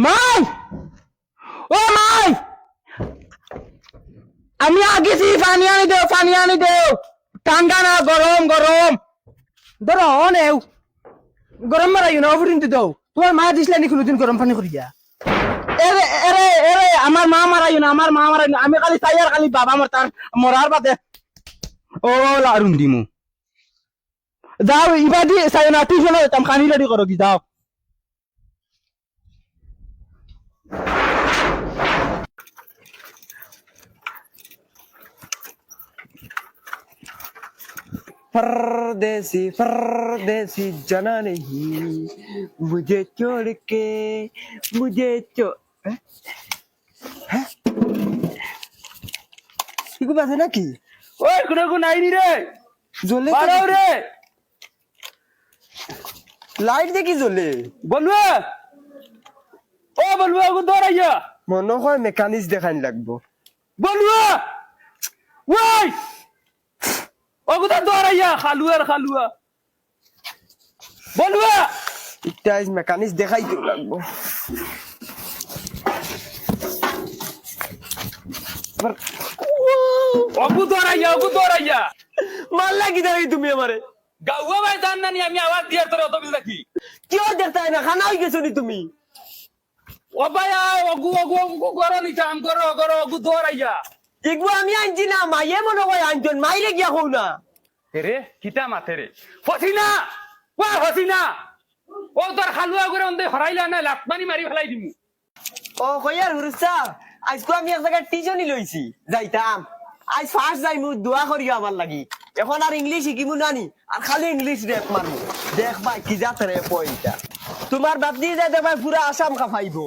মাই, ও মাই, আমি আগেছি, পানি আনি দেও, ঠান্ডা না গরম গরম, ধরো অনেও গরম মারাইও না, অবরিন দাও, তোমার মা দিছিলে নি কোনোদিন গরম পানি করিয়া? এরে এরে এরে আমার মা মারাইও না, আমি খালি চাই আর খালি বাবা আমার তার মরার বাদে ও লারুন দিমু। যাও ইবাদি চাই না, টিউশনে যেতাম, খানি রেডি করো কি যাও। परदेसी जाना नहीं मुझे छोड़ के मुझे इको बात है ना कि ওই কোনো কোন আইনি রে জ্বলে বাড়াও রে লাইট দেখি জ্বলে বলুয়া ও বলুয়া গো দরাইয়া মনে হয় মেকানিক্স দেখান লাগবো বলুয়া ওই ও গো দরাইয়া খালুয়া বলুয়া এটা আজ মেকানিক্স দেখাই তো লাগবো ও গো দরাইয়া মাল লাগি দাঁড়াই তুমি আমারে গাওয়া ভাই জান না নি আমি আওয়াজ দিয়ে তোর অত বিল দেখি কেউ দেখতে হয় না খানা হয়ে গেছো নি তুমি ও ভাই ও করো নি কাম করো ও গো দরাইয়া এগুলো আমি আনছি না মাইয়ে মনে হয় আনছেন মাইরে গিয়া হও না রে কিতা মাথে রে ফসিনা ও তোর খালুয়া করে অন্ধে হরাইলা না লাতমানি মারি ফেলাই দিমু ও কইয়ার হুরুসা আজকে আমি এক জায়গায় টিউশনই লইছি যাইতাম আজ ফার্স্ট যাইমু দোয়া করিও আমার লাগি এখন আর ইংলিশ শিখিমু নানি আর খালি ইংলিশ রেপ মারমু দেখ ভাই কি জাত রে পয়টা তোমার বাপ দিয়ে যায় ভাই পুরা আসাম খাফাইবো